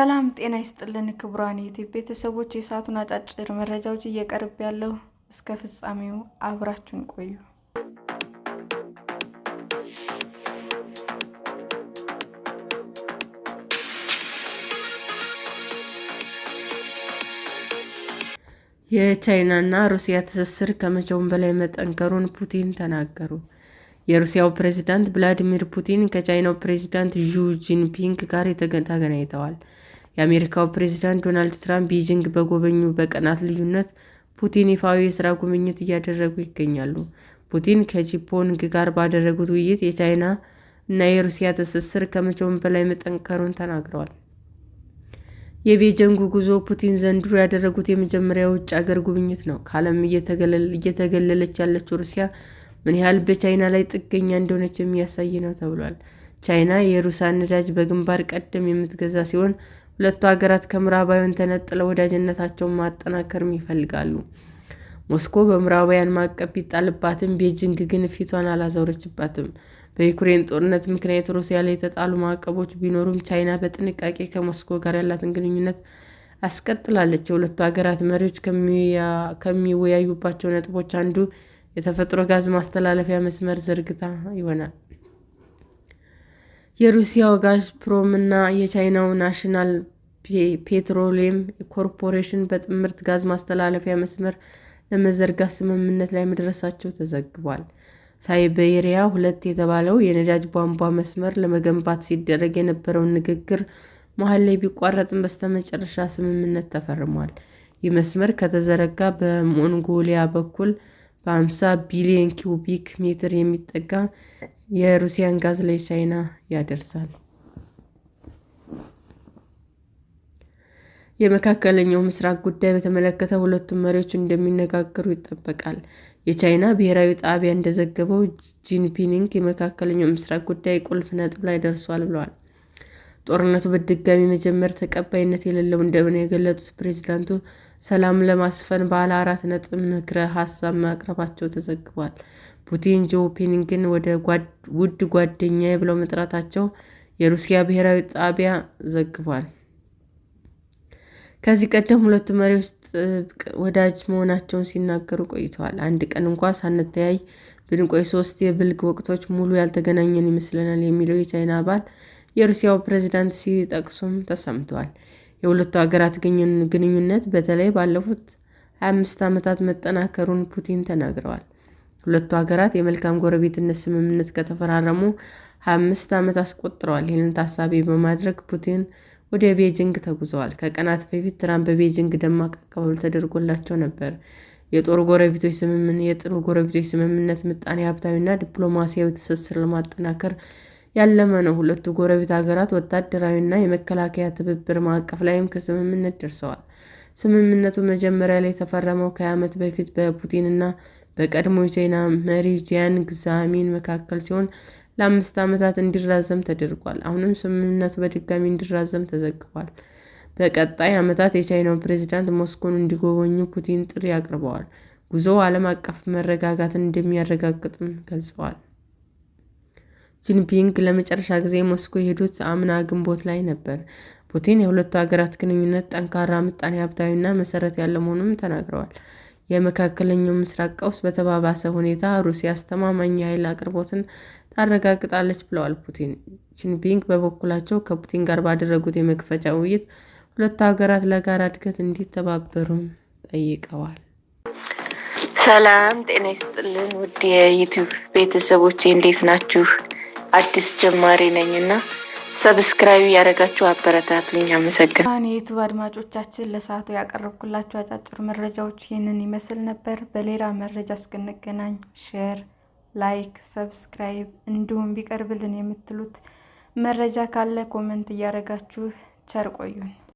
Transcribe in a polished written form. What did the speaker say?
ሰላም ጤና ይስጥልን ክቡራን የዩቲዩብ ቤተሰቦች፣ የሰዓቱን አጫጭር መረጃዎች እየቀርብ ያለው እስከ ፍጻሜው አብራችሁን ቆዩ። የቻይናና ሩሲያ ትስስር ከመቼውም በላይ መጠንከሩን ፑቲን ተናገሩ። የሩሲያው ፕሬዝዳንት ቭላዲሚር ፑቲን ከቻይናው ፕሬዝዳንት ዢ ጂንፒንግ ጋር ተገናኝተዋል። የአሜሪካው ፕሬዝዳንት ዶናልድ ትራምፕ ቤጂንግ በጎበኙ በቀናት ልዩነት ፑቲን ይፋዊ የሥራ ጉብኝት እያደረጉ ይገኛሉ። ፑቲን ከጂንፒንግ ጋር ባደረጉት ውይይት የቻይና እና የሩሲያ ትስስር ከመቼውም በላይ መጠንከሩን ተናግረዋል። የቤጂንግ ጉዞ ፑቲን ዘንድሮ ያደረጉት የመጀመሪያ የውጭ አገር ጉብኝት ነው። ከዓለም እየተገለለች ያለችው ሩሲያ ምን ያህል በቻይና ላይ ጥገኛ እንደሆነች የሚያሳይ ነው ተብሏል። ቻይና የሩሲያን ነዳጅ በግንባር ቀደም የምትገዛ ሲሆን፣ ሁለቱ ሀገራት ከምዕራባውያን ተነጥለው ወዳጅነታቸውን ማጠናከርም ይፈልጋሉ። ሞስኮ በምዕራባውያን ማዕቀብ ቢጣልባትም ቤጂንግ ግን ፊቷን አላዞረችባትም። በዩክሬን ጦርነት ምክንያት ሩሲያ ላይ የተጣሉ ማዕቀቦች ቢኖሩም ቻይና በጥንቃቄ ከሞስኮ ጋር ያላትን ግንኙነት አስቀጥላለች። የሁለቱ ሀገራት መሪዎች ከሚወያዩባቸው ነጥቦች አንዱ የተፈጥሮ ጋዝ ማስተላለፊያ መስመር ዝርጋታ ይሆናል። የሩሲያው ጋዝፕሮም እና የቻይናው ናሽናል ፔትሮሊየም ኮርፖሬሽን በጥምረት ጋዝ ማስተላለፊያ መስመር ለመዘርጋት ስምምነት ላይ መድረሳቸው ተዘግቧል። ሳይቤሪያ 2 የተባለው የነዳጅ ቧንቧ መስመር ለመገንባት ሲደረግ የነበረውን ንግግር መሃል ላይ ቢቋረጥም በስተመጨረሻ ስምምነት ተፈርሟል። ይህ መስመር ከተዘረጋ በሞንጎሊያ በኩል በ50 ቢሊዮን ኪዩቢክ ሜትር የሚጠጋ የሩሲያን ጋዝ ለቻይና ያደርሳል። የመካከለኛው ምስራቅ ጉዳይ በተመለከተ ሁለቱም መሪዎች እንደሚነጋገሩ ይጠበቃል። የቻይና ብሔራዊ ጣቢያ እንደዘገበው ጂንፒንግ የመካከለኛው ምስራቅ ጉዳይ ቁልፍ ነጥብ ላይ ደርሷል ብለዋል። ጦርነቱ በድጋሚ መጀመር ተቀባይነት የሌለው እንደሆነ የገለጹት ፕሬዝዳንቱ ሰላም ለማስፈን ባለ 4 ነጥብ ምክረ ሀሳብ ማቅረባቸው ተዘግቧል። ፑቲን ጂንፒንግን ውድ ጓደኛዬ ብለው መጥራታቸው የሩሲያ ብሔራዊ ጣቢያ ዘግቧል። ከዚህ ቀደም ሁለቱ መሪዎች ጥብቅ ወዳጅ መሆናቸውን ሲናገሩ ቆይተዋል። አንድ ቀን እንኳ ሳንተያይ ብንቆይ 3 የብልግ ወቅቶች ሙሉ ያልተገናኘን ይመስለናል የሚለው የቻይና አባል የሩሲያው ፕሬዝዳንት ሲጠቅሱም ተሰምተዋል። የሁለቱ ሀገራት ግንኙነት በተለይ ባለፉት 25 ዓመታት መጠናከሩን ፑቲን ተናግረዋል። ሁለቱ ሀገራት የመልካም ጎረቤትነት ስምምነት ከተፈራረሙ 25 ዓመት አስቆጥረዋል። ይህንን ታሳቢ በማድረግ ፑቲን ወደ ቤጂንግ ተጉዘዋል። ከቀናት በፊት ትራምፕ በቤጂንግ ደማቅ አቀባበል ተደርጎላቸው ነበር። የጥሩ ጎረቤቶች ስምምነት ምጣኔ ሀብታዊና ዲፕሎማሲያዊ ትስስር ለማጠናከር ያለመ ነው። ሁለቱ ጎረቤት ሀገራት ወታደራዊና የመከላከያ ትብብር ማዕቀፍ ላይም ከስምምነት ደርሰዋል። ስምምነቱ መጀመሪያ ላይ የተፈረመው ከ20 ዓመት በፊት በፑቲንና በቀድሞ የቻይና መሪ ጂያንግ ዛሚን መካከል ሲሆን ለ5 ዓመታት እንዲራዘም ተደርጓል። አሁንም ስምምነቱ በድጋሚ እንዲራዘም ተዘግቧል። በቀጣይ ዓመታት የቻይናው ፕሬዝዳንት ሞስኮን እንዲጎበኙ ፑቲን ጥሪ አቅርበዋል። ጉዞው ዓለም አቀፍ መረጋጋትን እንደሚያረጋግጥም ገልጸዋል። ጂንፒንግ ለመጨረሻ ጊዜ ሞስኮ የሄዱት አምና ግንቦት ላይ ነበር። ፑቲን የሁለቱ ሀገራት ግንኙነት ጠንካራ፣ ምጣኔ ሀብታዊና መሰረት ያለው መሆኑን ተናግረዋል። የመካከለኛው ምስራቅ ቀውስ በተባባሰ ሁኔታ ሩሲያ አስተማማኝ የኃይል አቅርቦትን ታረጋግጣለች ብለዋል ፑቲን። ጂንፒንግ በበኩላቸው ከፑቲን ጋር ባደረጉት የመክፈቻ ውይይት ሁለቱ ሀገራት ለጋራ እድገት እንዲተባበሩም ጠይቀዋል። ሰላም ጤና ይስጥልን ውድ የዩቲዩብ ቤተሰቦቼ እንዴት ናችሁ? አዲስ ጀማሪ ነኝና ሰብስክራይብ ያደረጋችሁ አበረታቱኝ። አመሰግናለሁ። የዩቲዩብ አድማጮቻችን ለሰዓቱ ያቀረብኩላችሁ አጫጭር መረጃዎች ይህንን ይመስል ነበር። በሌላ መረጃ እስክንገናኝ ሼር፣ ላይክ፣ ሰብስክራይብ እንዲሁም ቢቀርብልን የምትሉት መረጃ ካለ ኮመንት እያደረጋችሁ ቸር ቆዩን።